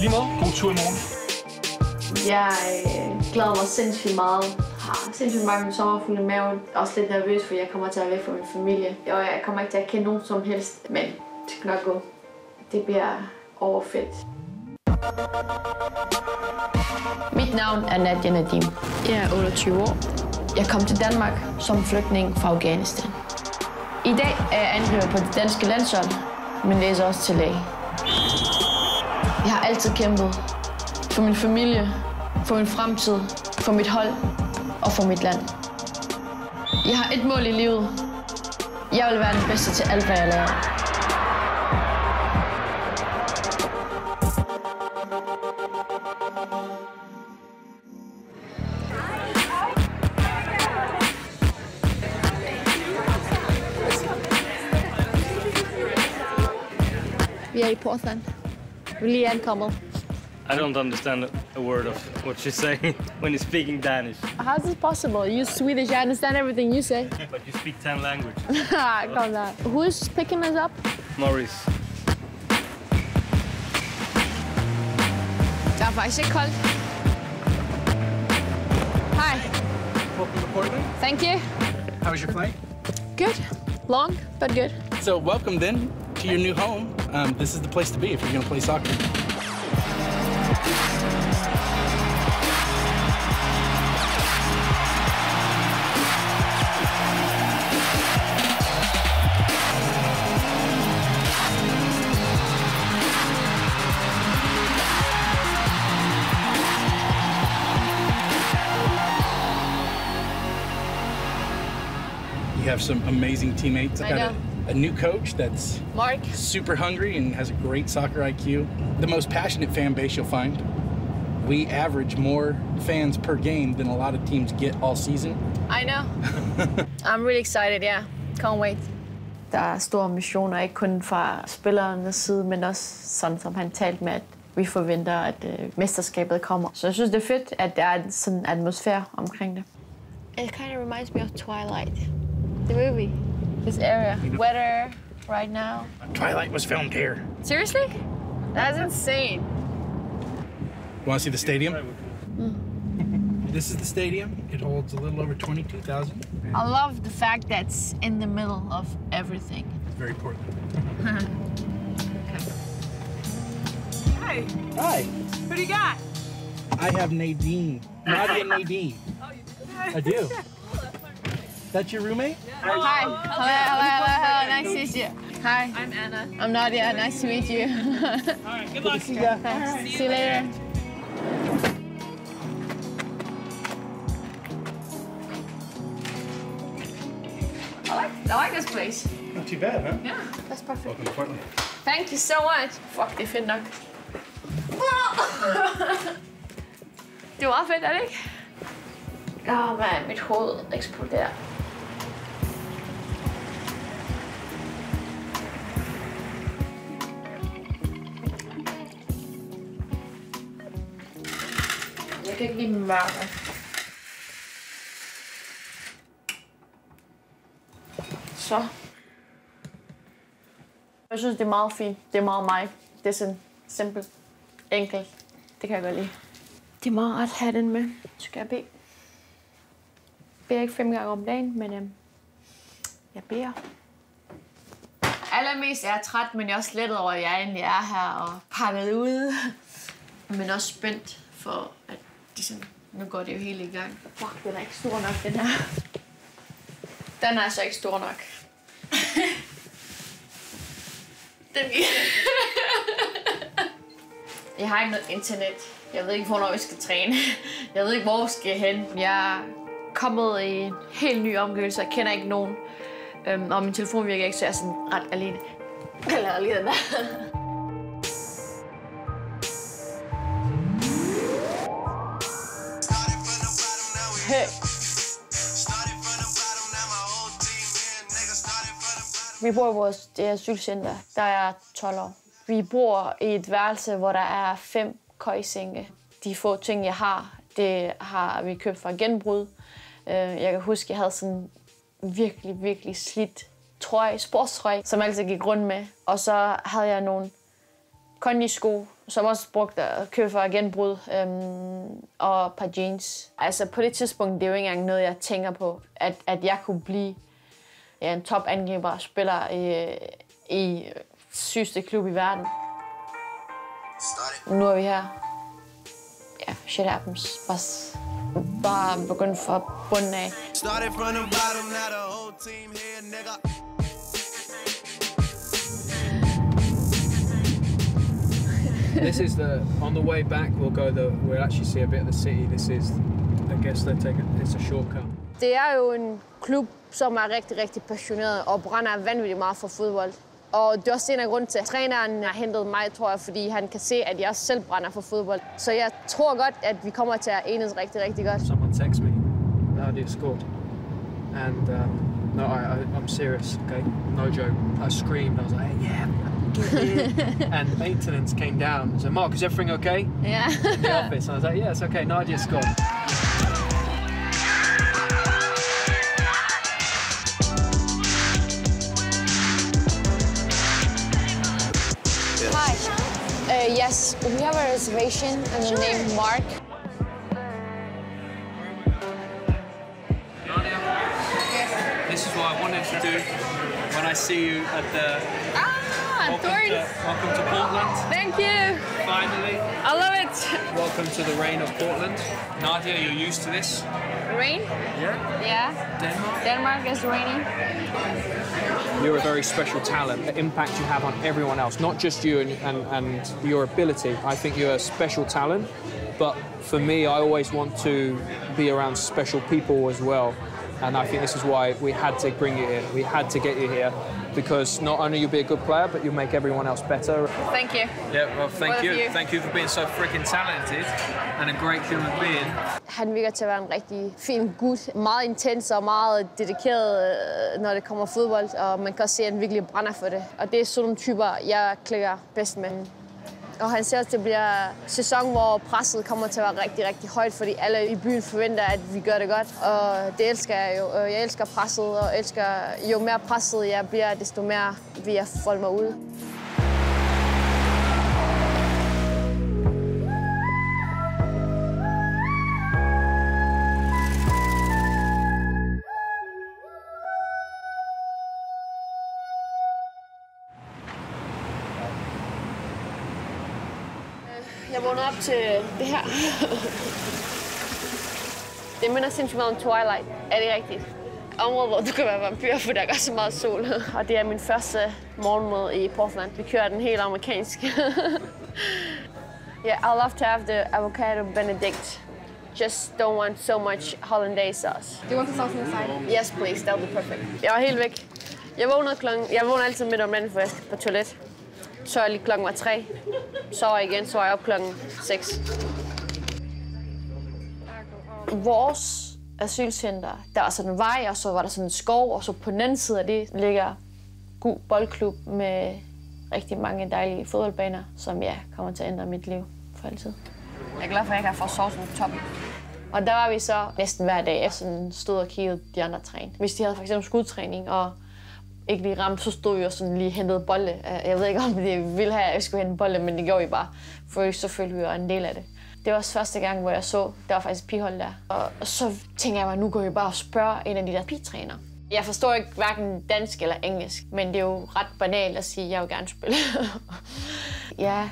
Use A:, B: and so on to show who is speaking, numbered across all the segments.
A: Lige måde. God tur i morgen.
B: Jeg glæder mig sindssygt meget. Jeg har sindssygt mange sommerfugle i maven. Også lidt nervøs, for jeg kommer til at være væk fra min familie. Og jeg kommer ikke til at kende nogen som helst, men det skal nok gå. Det bliver overfedt. Mit navn er Nadia Nadim. Jeg er 28 år. Jeg kom til Danmark som flygtning fra Afghanistan. I dag er jeg angriber på det danske landshold, men læser også til læge. Jeg har altid kæmpet for min familie, for min fremtid, for mit hold og for mit land. Jeg har et mål i livet. Jeg vil være den bedste til alt, hvad jeg laver. Vi er i Portland. Vi er lige ankommet.
C: I don't understand a word of what she's saying when you're speaking Danish.
B: How is this possible? You're Swedish. I understand everything you say.
C: But you speak 10 languages.
B: Come on. Who's picking us up?
C: Maurice.
B: Det er faktisk ikke koldt. Hi.
A: Welcome to Portland.
B: Thank you.
A: How was your flight?
B: Good. Long, but good.
A: So welcome then to your new home. This is the place to be if you're going to play soccer. You have some amazing teammates.
B: I know.
A: A new coach that's
B: Mark.
A: super hungry and has a great soccer IQ. The most passionate fan base you'll find. We average more fans per game than a lot of teams get all season.
B: I know. I'm really excited, yeah. Can't wait. Der er store missioner, ikke kun fra spillernes side, men også sådan, som han talte med, at vi forventer, at mesterskabet kommer. Så jeg synes, det er fedt, at der er sådan en atmosfære omkring det. It kind of reminds me of Twilight, the movie. This area, weather right now.
A: Twilight was filmed here.
B: Seriously? That's insane.
A: You want to see the stadium? This is the stadium. It holds a little over 22,000.
B: I love the fact that it's in the middle of everything.
A: Very Portland.
D: Hi.
A: Hi.
D: What do you got?
A: I have Nadine. Nadia Nadine. I do. That's your roommate?
B: Hi. Hello. Nice to meet you. Hi.
D: I'm Anna.
B: I'm Nadia. Nice to meet you.
D: All right, good luck.
A: See ya.
B: Thanks. See you later. I like this place.
A: Not too bad, huh?
B: Yeah, that's perfect.
A: Welcome to Portland.
B: Thank you so much. Fuck, det er fedt nok. Det var meget fedt, er det ikke? Åh, man, mit hoved eksploderer. Jeg kan ikke lide mørke. Så. Jeg synes, det er meget fint. Det er meget mig. Det er sådan simpelt, enkelt. Det kan jeg godt lide. Det er meget ret at have den med. Skal jeg bede? Jeg beder ikke 5 gange om dagen, men jeg beder. Allermest er jeg træt, men jeg er også lettet over, at jeg egentlig er her og pakket ude. Men også spændt for, at nu går det jo helt i gang. Fuck, den er ikke stor nok, den her. Den er altså ikke stor nok. Jeg har ikke noget internet. Jeg ved ikke, hvornår vi skal træne. Jeg ved ikke, hvor vi skal hen. Jeg er kommet i en helt ny omgivelse. Jeg kender ikke nogen. Og min telefon virker ikke, så jeg er sådan ret alene. Jeg lader lige den der. Hey. Vi bor i vores asylcenter. Der er 12 år. Vi bor i et værelse, hvor der er 5 køjesenge. De få ting, jeg har, det har vi købt fra genbrug. Jeg kan huske, jeg havde sådan virkelig slidt trøje, sportstrøje, som jeg altid gik rundt med. Og så havde jeg nogle kondisko, som også brugt at købe for genbrud, og et par jeans. Altså på det tidspunkt, det er jo ikke engang noget, jeg tænker på, at jeg kunne blive en top-angriber spiller i sygeste klub i verden. Nu er vi her. Ja, shit happens. Bare begyndt fra bunden af.
E: This is on the way back. We'll actually see a bit of the city. This is, I guess it's a shortcut.
B: Det er jo en klub, som er rigtig, rigtig passioneret og brænder vanvittigt meget for fodbold. Og det er også en af grunden til, at træneren har hentet mig, tror jeg, fordi han kan se, at jeg også selv brænder for fodbold. Så jeg tror godt, at vi kommer til at enes rigtig, rigtig godt.
E: Someone text me, Nadia scored. And no, I'm serious, okay? No joke. I screamed, I was like, hey, yeah, get it. And maintenance came down and said, Mark, is everything okay?
B: Yeah.
E: In the office. And I was like, yeah, it's okay, Nadia scored.
B: Yes, we have a reservation and the name Mark.
E: Nadia, this is what I wanted to do when I see you at the... Welcome to Portland.
B: Thank you.
E: Finally.
B: I love it.
E: Welcome to the rain of Portland. Nadia, you're used to this?
B: Rain?
E: Yeah.
B: Yeah.
E: Denmark?
B: Denmark is raining.
E: You're a very special talent. The impact you have on everyone else, not just you and your ability. I think you're a special talent, but for me, I always want to be around special people as well. And I think this is why we had to bring you here. We had to get you here because not only you'll be a good player, but you'll make everyone else better.
B: Thank you.
E: Yeah, well, thank you. Thank you for being so freaking talented and a great human being.
B: Han virker til at være en rigtig fin gut. Meget intens og meget dedikeret, når det kommer fodbold. Og man kan også se, at han virkelig brænder for det. Og det er sådan nogle typer, jeg klikker bedst med. Og han ser, at det bliver sæson, hvor presset kommer til at være rigtig, rigtig højt, fordi alle i byen forventer, at vi gør det godt. Og det elsker jeg jo. Jeg elsker presset, og jo mere presset jeg bliver, desto mere vil jeg folde mig ud. Jeg vågnede op til det her. Det minder sindssygt meget om Twilight. Er det rigtigt? Området, hvor du kan være vampyr, for der gør så meget sol. Og det er min første morgenmad i Portland. Vi kører den helt amerikansk. Yeah, I love to have the avocado benedict. Just don't want so much hollandaise sauce.
F: Do you want the sauce inside?
B: Yes, please. That'll be perfect. Jeg var helt væk. Jeg vågner altid midt om natten, for jeg skal på toilet. Så er jeg lige klokken var 3. Sover jeg igen, så er jeg op klokken 6. Vores asylcenter, der var sådan en vej, og så var der sådan en skov, og så på den anden side af det ligger god boldklub med rigtig mange dejlige fodboldbaner, som kommer til at ændre mit liv for altid. Jeg er glad for, at jeg kan få sovs på toppen. Og der var vi så næsten hver dag, jeg sådan stod og kiggede de andre træne. Hvis de havde for eksempel skudtræning og ikke lige ramt, så stod vi og sådan lige hentede bolde. Jeg ved ikke, om de ville have, at jeg skulle hente bolde, men det gjorde vi bare, for så følte vi jo en del af det. Det var også første gang, hvor jeg så, der var faktisk pigehold der. Og så tænkte jeg mig, nu går vi bare og spørger en af de der pigetrænere. Jeg forstår ikke hverken dansk eller engelsk, men det er jo ret banalt at sige, at jeg vil gerne spille. Ja,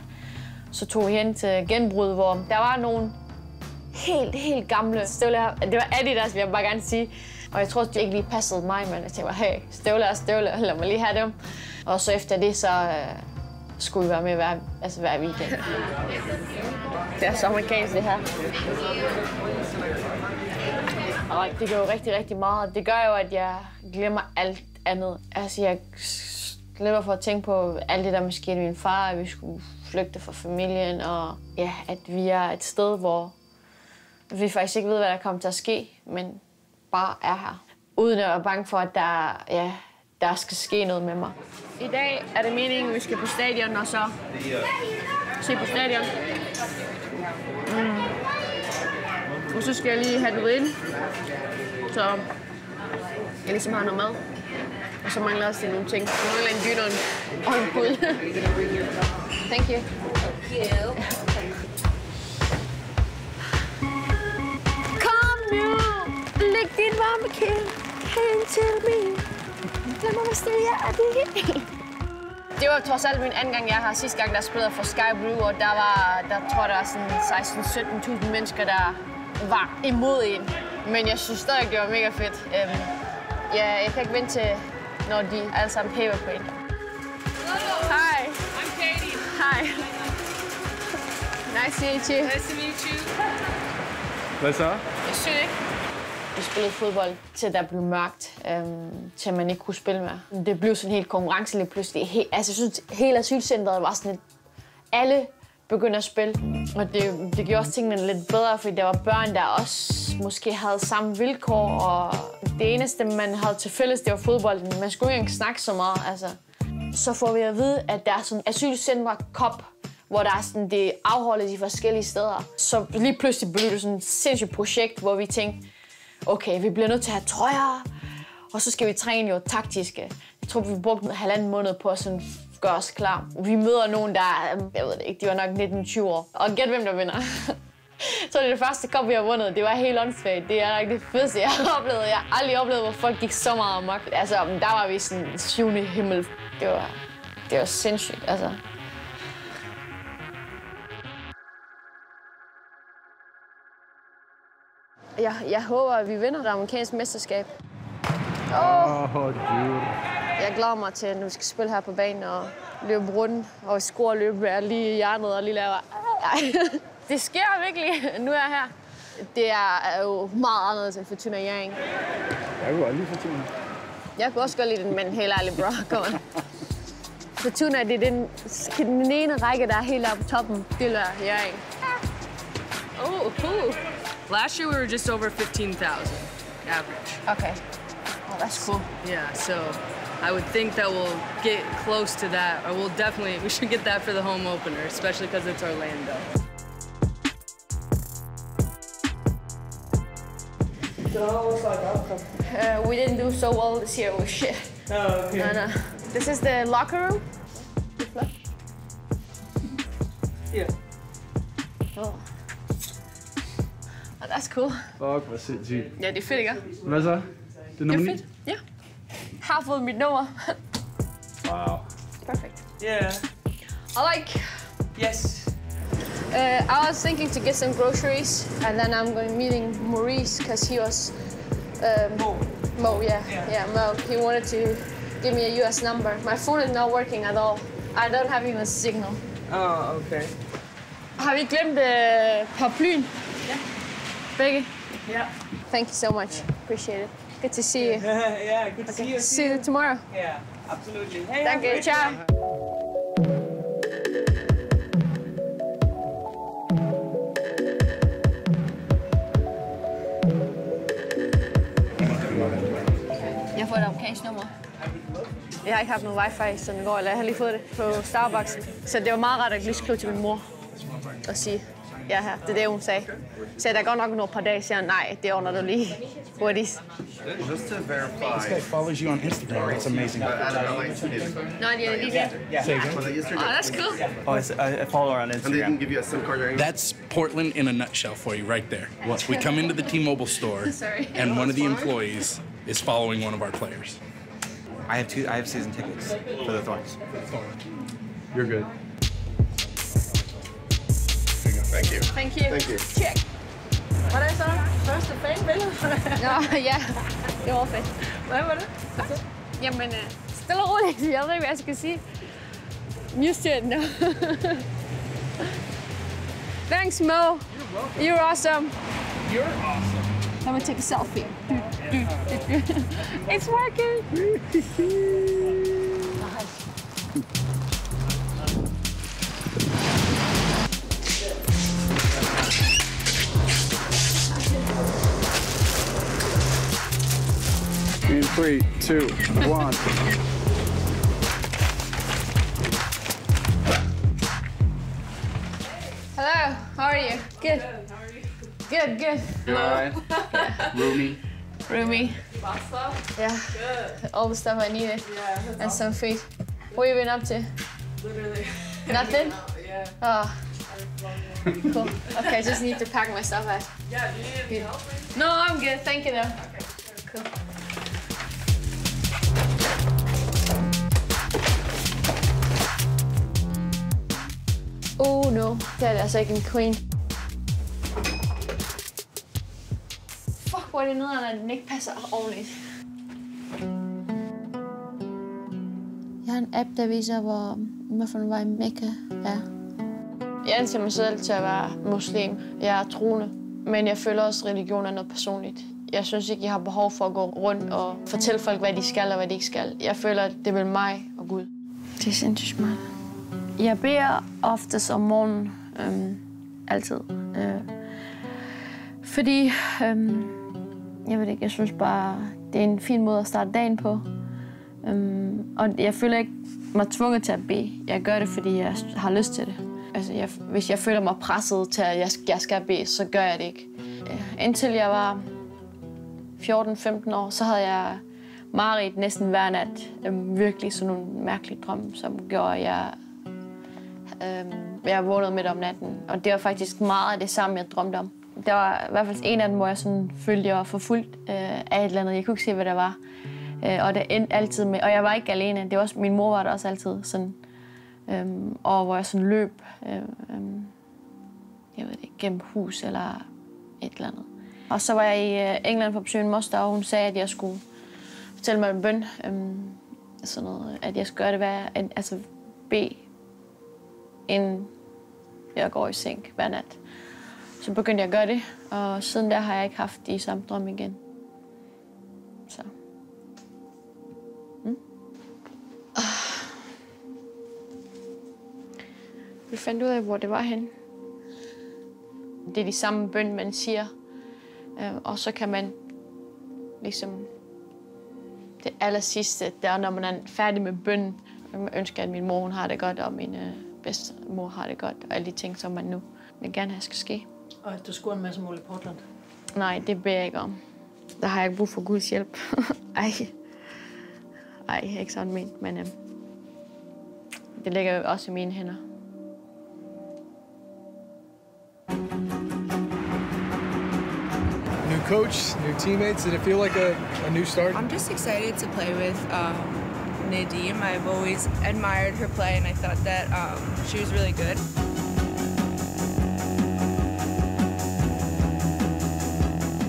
B: så tog vi hen til genbrud, hvor der var nogle helt gamle støvler. Det var Adidas, vil jeg bare gerne sige. Og jeg tror, det ikke lige passede mig, men jeg tænkte mig, hey, støvler, lad mig lige have dem. Og så efter det, så skulle vi være med hver weekend. Det er så amerikansk, det her. Og det gør jo rigtig meget. Det gør jo, at jeg glemmer alt andet. Altså, jeg glemmer for at tænke på alt det, der måske skete med min far, at vi skulle flygte fra familien, og ja, at vi er et sted, hvor vi faktisk ikke ved, hvad der kommer til at ske, men bare er her. Uden at være bange for, at der skal ske noget med mig. I dag er det meningen, at vi skal på stadion og så se på stadion. Og så skal jeg lige have det ind, så jeg ligesom har noget mad. Og så mangler også nogle ting. Jeg mangler en dyne og en pude. Thank you. Kom nu! Læg din varme kend til mig. Lad mig være stille. Det var trods alt min anden gang, jeg har. Sidste gang, der spillede for Sky Blue, og der tror jeg, der var sådan 16-17.000 mennesker, der var imod en. Men jeg synes stadig, det var mega fedt. Jeg kan ikke vente til, når de alle sammen hæver på en. Hej.
D: I'm Katie.
B: Hej. Nice to meet you.
D: Nice to meet you.
F: Hvad så?
B: Det er sygt, ikke? Vi spillede fodbold til der blev mørkt, til man ikke kunne spille mere. Det blev sådan helt konkurrence lige pludselig. Altså, jeg synes, hele asylcentret var sådan lidt... Alle begyndte at spille, og det gjorde også tingene lidt bedre, fordi der var børn, der også måske havde samme vilkår, og det eneste, man havde til fælles, det var fodbolden. Man skulle ikke snakke så meget, altså. Så får vi at vide, at der er sådan en asylcenter Cup, hvor der er sådan, det afholdes i forskellige steder. Så lige pludselig blev det sådan et sindssygt projekt, hvor vi tænkte, okay, vi bliver nødt til at have trøjer, og så skal vi træne jo taktisk. Jeg tror, vi brugte 1,5 måned på at sådan gøre os klar. Vi møder nogen, der er, jeg ved det ikke, de var nok 19-20 år. Og gæt hvem der vinder. Så det første cup, vi har vundet. Det var helt åndssvagt. Det er nok det fedeste, jeg har oplevet. Jeg har aldrig oplevet, hvor folk gik så meget amok. Altså, der var vi sådan 7. himmel. Det var sindssygt, altså. Jeg håber, at vi vinder det amerikanske mesterskab. Jeg glæder mig til, at vi skal spille her på banen og løbe rundt og score og løbe lige i hjernet og lige lave... Det sker virkelig. Nu er jeg her. Det er jo meget anderledes end Fortuna Hjørring.
F: Jeg kunne aldrig Fortuna.
B: Jeg kunne også godt lide den, men helt ærligt, bro. Kom on. Fortuna, det er den ene række, der er helt oppe på toppen. Det er Hjørring.
D: Oh, cool. Last year we were just over 15,000 average.
B: Okay. Oh, that's cool.
D: Yeah, so I would think that we'll get close to that, or we should get that for the home opener, especially because it's Orlando.
B: We didn't do so well this year. It was shit.
F: Oh, okay.
B: No. This is the locker room.
F: Yeah.
B: Oh. Oh, that's cool.
F: Fuck, hvor sindssygt.
B: Ja, det er fedt, ikke?
F: Hvad så? Det er nummer 9?
B: fedt, ja. Har fået mit nummer.
F: Wow.
B: Perfect.
F: Yeah.
D: Yes.
B: I was thinking to get some groceries, and then I'm going meeting Maurice, because he was... Mo, yeah. Mo. He wanted to give me a US number. My phone is not working at all. I don't have even a signal.
D: Oh, okay.
B: Har vi glemt paraplyen?
D: Ja.
B: Begge?
D: Yeah.
B: Thank you so much. Appreciate it. Good to see you.
D: Yeah, good to see you.
B: See you tomorrow.
D: Yeah, absolutely. Hey,
B: Thank you. Ciao. Jeg får et amerikansk nummer. Jeg har ikke haft nogen wifi sådan i går, eller jeg har lige fået det på Starbucks. Så det var meget rart at lige skrive til min mor og sige, ja her, det er det, hun sagde. Så der går nok nogle par dage, siger nej, det ordner du lige hurtigt.
G: Just to verify.
A: This guy follows you on Instagram. That's amazing.
B: Nå, de er lige der. Oh, that's cool.
H: Oh, I follow her on
G: And they
H: Instagram.
G: can give you a SIM card or anything?
A: That's Portland in a nutshell for you right there. We come into the T-Mobile store,
B: Sorry.
A: and one of the employees is following one of our players.
H: I have season tickets for the Thorns.
F: You're good.
G: Thank you.
B: Thank you.
G: Thank you.
B: Check. Hvordan så? Første fanbillede? Nå, ja. Det var fedt.
D: Hvad var det?
B: Jamen, stille og roligt. Jeg ved ikke, hvad jeg skal sige. I'm used to it now. Thanks, Mo. You're awesome.
A: You're awesome.
B: I'm gonna take a selfie. It's working.
F: In 3, 2, 1.
B: Hello, how are you? Good.
D: How are you?
B: Good.
F: You alright? Roomy.
B: Roomy.
D: Pasta?
B: Yeah.
D: Good.
B: All the stuff I needed.
D: Yeah, that's
B: And some food. What have you been up to?
D: literally
B: Nothing? Oh. Cool. Okay, I just need to pack my stuff out.
D: Yeah, do you need help?
B: No, I'm good. Thank you, though. Cool. Oh, no. Det er altså ikke en queen. Fuck, hvor er det nederen, at den ikke passer ordentligt. Jeg har en app, der viser, hvorfor vej Mekka er. Jeg anser mig selv til at være muslim. Jeg er troende, men jeg føler også, at religion er noget personligt. Jeg synes ikke, jeg har behov for at gå rundt og fortælle folk, hvad de skal og hvad de ikke skal. Jeg føler, at det er mig og Gud. Det er sindssygt smart. Jeg beder oftest om morgenen, altid. Fordi, jeg ved ikke, jeg synes bare, det er en fin måde at starte dagen på. Og jeg føler ikke mig tvunget til at bede. Jeg gør det, fordi jeg har lyst til det. Altså, hvis jeg føler mig presset til, at jeg skal bede, så gør jeg det ikke. Indtil jeg var 14-15 år, så havde jeg mareridt næsten hver nat. Virkelig sådan nogle mærkelige drømme, som gjorde, at jeg vågnede midt om natten. Og det var faktisk meget af det samme, jeg drømte om. Der var i hvert fald en af dem, hvor jeg sådan følte, jeg var forfulgt af et eller andet. Jeg kunne ikke se, hvad det var. Og det endte altid med, og jeg var ikke alene. Det var også, min mor var der også altid sådan. Og hvor jeg sådan løb, jeg ved ikke, gennem hus eller et eller andet. Og så var jeg i England for at besøge en moster, og hun sagde, at jeg skulle fortælle mig en bøn. Sådan noget, at jeg skulle gøre det, altså bede, inden jeg går i seng hver nat. Så begyndte jeg at gøre det, og siden der har jeg ikke haft de samme drøm igen. Så. Vi fandt ud af, hvor det var henne. Det er de samme bøn, man siger. Og så kan man ligesom... Det aller sidste, det er, når man er færdig med bønnen. Man ønsker, at min mor hun har det godt, og min bedstemor har det godt. Og alle de ting, som man nu vil gerne have skal ske.
I: Og at du scorer en masse mål i Portland?
B: Nej, det beder jeg ikke om. Der har jeg ikke brug for Guds hjælp. Ej, ikke sådan ment, men det ligger jo også i mine hænder.
J: New coach, new teammates. Did it feel like a new start?
K: I'm just excited to play with Nadim. I've always admired her play, and I thought that she was really good.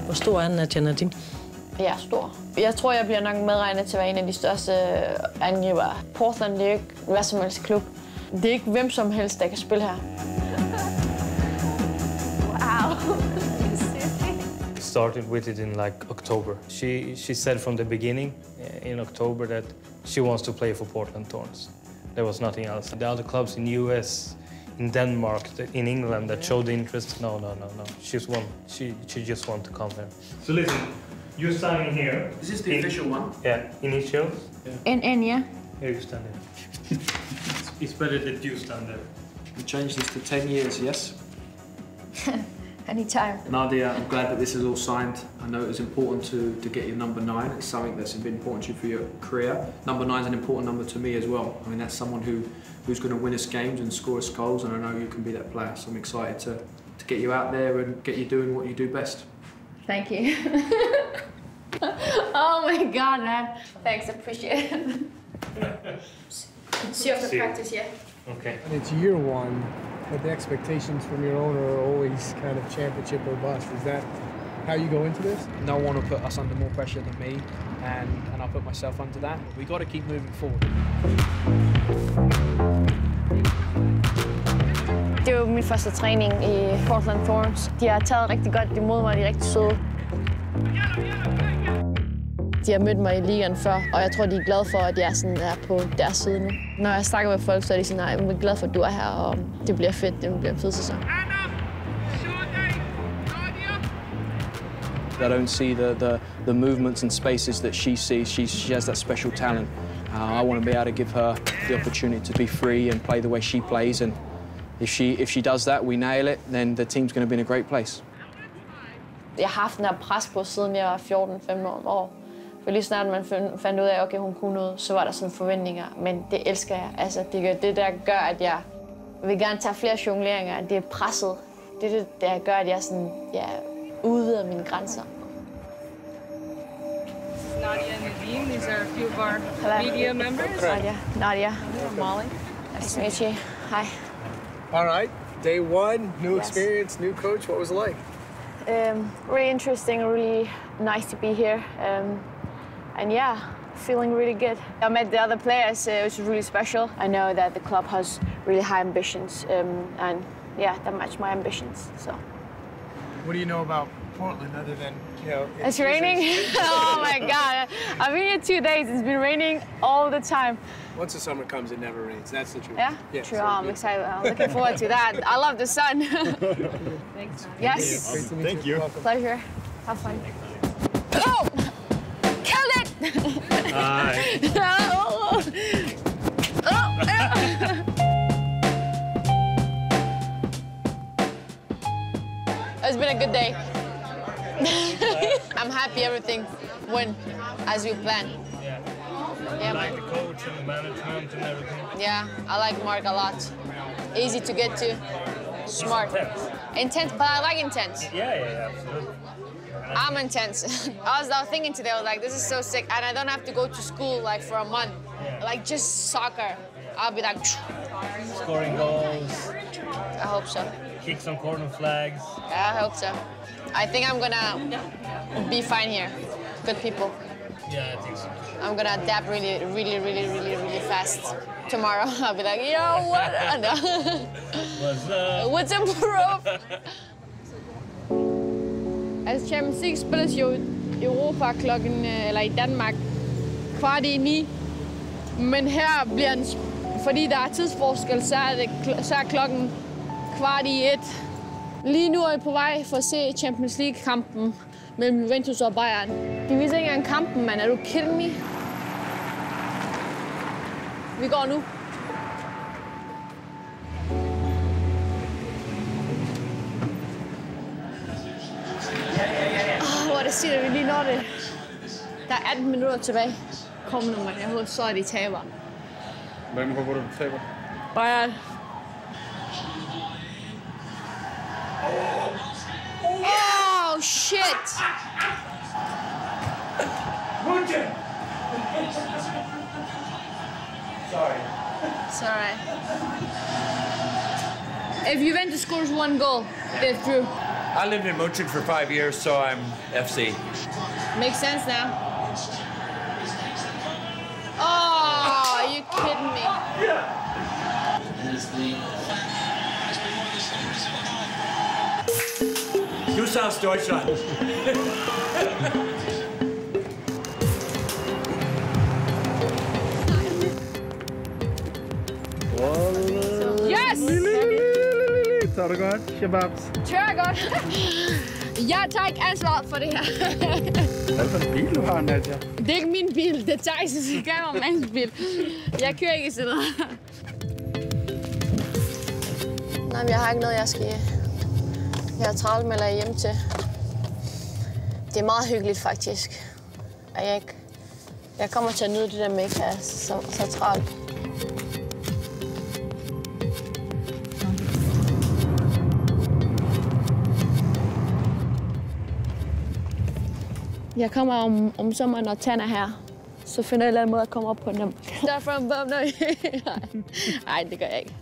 I: Hvor stor er Nadia Nadim?
B: Jeg er stor. Jeg tror, jeg bliver nok medregnet til at være en af de største angribere. Portland, det er jo ikke hvad som helst klub. Det er ikke hvem som helst, der kan spille her. Wow.
C: Started with it in like October. She said from the beginning in October that she wants to play for Portland Thorns. There was nothing else. The other clubs in US, in Denmark, in England that showed interest. No. She just want to come here. So listen, you're standing here.
G: Is this the official one?
C: Yeah, initials.
B: Yeah.
C: Here you stand there. It's better that you stand there.
E: We changed this to 10 years, yes?
B: Anytime.
E: Nadia, I'm glad that this is all signed. I know it was important to get your number 9. It's something that's been important to you for your career. Number 9 is an important number to me as well. I mean, that's someone who's going to win us games and score us goals, and I know you can be that player. So I'm excited to get you out there and get you doing what you do best.
B: Thank you. Oh my God, man. Thanks, appreciate it. See you after practice, yeah.
C: Okay.
J: And it's year one, but the expectations from your owner are always kind of championship or bust. Is that how you go into this?
E: No one will put us under more pressure than me, and I put myself under that. We got to keep moving forward.
B: Det var min første træning i Portland Thorns. De har taget rigtig godt imod mig, de er rigtig søde. De har mødt mig i ligaen før, og jeg tror, de er glade for, at jeg sådan er på deres side nu. Når jeg snakker med folk, så er de sådan, nej, jeg er glad for, at du er her, og det bliver fedt, det bliver en fed sæson.
E: I don't see the movements and spaces that she sees. She has that special talent. I want to be able to give her the opportunity to be free and play the way she plays. And if she does that, we nail it, then the team's going to be in a great place.
B: Jeg har haft den her pres på, siden jeg var 14-15 år. For lige snart man fandt ud af, at okay, hun kunne noget, så var der sådan forventninger. Men det elsker jeg. Altså, det der gør, at jeg Jeg vil gerne tage flere jongleringer. Det er presset. Det er det, der gør, at jeg sådan, udvider mine grænser.
D: Nadia and Nadim, these are a few of our media members.
B: Nadia.
D: Molly.
B: Nice to meet you. Hi.
J: All right, day one, new experience, new coach. What was it like?
B: Really interesting, really nice to be here. And yeah, feeling really good. I met the other players, which was really special. I know that the club has really high ambitions, and yeah, that match my ambitions. So.
J: What do you know about Portland other than,
B: It's raining? Oh my God. I've been here 2 days. It's been raining all the time.
J: Once the summer comes, it never rains. That's the truth.
B: Yeah? True.
J: So
B: I'm excited. I'm looking forward to that. I love the sun.
D: Thanks.
B: Yes.
J: Great to meet you.
B: Pleasure. Have fun. Oh! Killed it!
C: Hi.
B: It's been a good day. I'm happy everything went as we planned.
C: Yeah, like the coach and the management and everything.
B: Yeah, I like Mark a lot. Easy to get to, smart. Intense, but I like intense.
C: Yeah, absolutely.
B: I'm intense. I was thinking today, I was like, this is so sick, and I don't have to go to school like for a month. Like just soccer. I'll be like...
C: Scoring goals.
B: I hope so.
C: Kick some corner flags.
B: I hope so. I think I'm gonna be fine here. Good people.
C: Yeah, I think so.
B: I'm gonna adapt really fast. Tomorrow I'll be like, yo, what?
C: What's up?
B: What's up, bro? Altså Champions League spilles jo i Europa eller i Danmark 8:45. Men her bliver den, fordi der er tidsforskel, så er klokken 12:45. Lige nu er jeg på vej for at se Champions League-kampen mellem Juventus og Bayern. De viser ikke engang kampen, mand. Er du kidding me? Vi går nu. Hvor er det siger, at vi lige når det. Der er 18 minutter tilbage. Kom nu, mand. Jeg håber så, at de taber.
F: Hvem håber du taber?
B: Bayern. Oh, shit! Sorry. If Juventus scores 1 goal, they're through.
L: I lived in Munchen for 5 years, so I'm FC.
B: Makes sense now. Oh, are you kidding me?
L: Du sagst Deutschland.
B: Yes!
F: Tager du godt? Shababs.
B: Tør jeg godt. Jeg tager ikke ansvaret for det her.
F: Hvad er det for en bil, du har, Nadia?
B: Det er ikke min bil, det er Thijs' kameramands bil. Jeg kører ikke i sådan noget. Nej, men jeg har ikke noget, jeg har travlt med at hjem til. Det er meget hyggeligt, faktisk. Jeg kommer til at nyde det der med ikke at have så travlt. Jeg kommer om sommeren, når Tan er her. Så finder jeg en eller anden måde at komme op på den. Derfor Nej, det gør jeg ikke.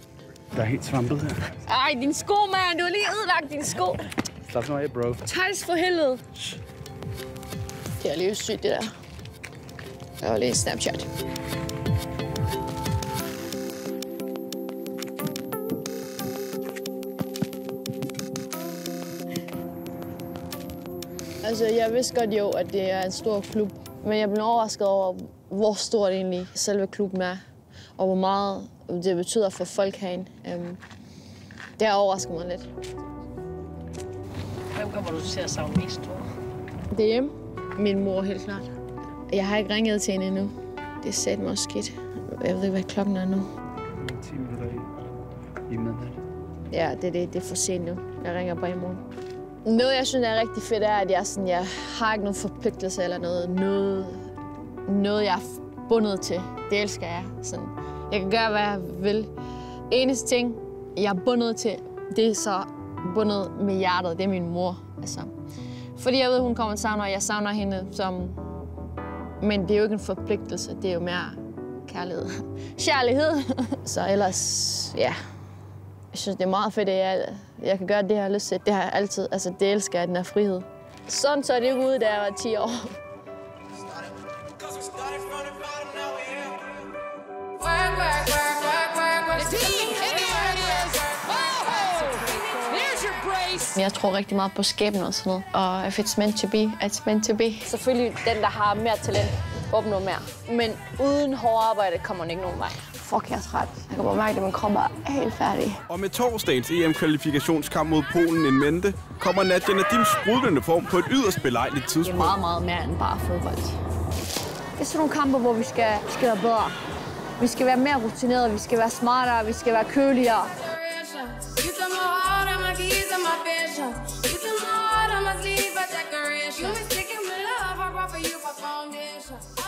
F: Der er helt svampet her.
B: Ej, din sko, mand. Du har lige ødelagt din sko.
F: Slap nu af, bro.
B: Thijs, for helvede. Det er lige sygt, det der. Jeg var lige en Snapchat. Altså, jeg vidste godt jo, at det er en stor klub. Men jeg blev overrasket over, hvor stor egentlig selve klubben er. Og hvor meget det betyder for folk herinde. Det har overrasket mig lidt.
I: Hvem kommer du til at savne mest, tror du?
B: Det er hjemme. Min mor, helt klart. Jeg har ikke ringet til hende endnu. Det sagde mig også skidt. Jeg ved ikke, hvad klokken er nu.
F: 10 minutter i midnat.
B: Ja, det er for sent nu. Jeg ringer bare i morgen. Noget, jeg synes er rigtig fedt, er, at jeg har ikke nogen forpligtelse eller noget, jeg er bundet til. Det elsker jeg. Sådan, jeg kan gøre, hvad jeg vil. Eneste ting, jeg er bundet til. Det er så bundet med hjertet. Det er min mor. Altså. Fordi jeg ved, hun kommer og savner, og jeg savner hende som... Men det er jo ikke en forpligtelse. Det er jo mere kærlighed. Kærlighed. Så ellers, ja. Jeg synes, det er meget fedt, at jeg kan gøre det, jeg har lyst til. Det har jeg altid. Altså, det elsker jeg, den her frihed. Sådan så det ikke ude, da jeg var 10 år. Jeg tror rigtig meget på skæbnen og sådan noget. Og if it's meant to be, it's meant to be. Selvfølgelig den, der har mere talent, opnår mere. Men uden hårdt arbejde kommer man ikke nogen vej. Fuck, jeg er træt. Jeg kan bare mærke, at min krop er helt færdig.
M: Og med torsdagens EM-kvalifikationskamp mod Polen in mente, kommer Nadia Nadims sprudlende form på et yderst belejligt tidspunkt.
B: Det er meget, meget mere end bare fodbold. Det er sådan nogle kampe, hvor vi skal være bedre. Vi skal være mere rutinerede, vi skal være smartere, vi skal være køligere. You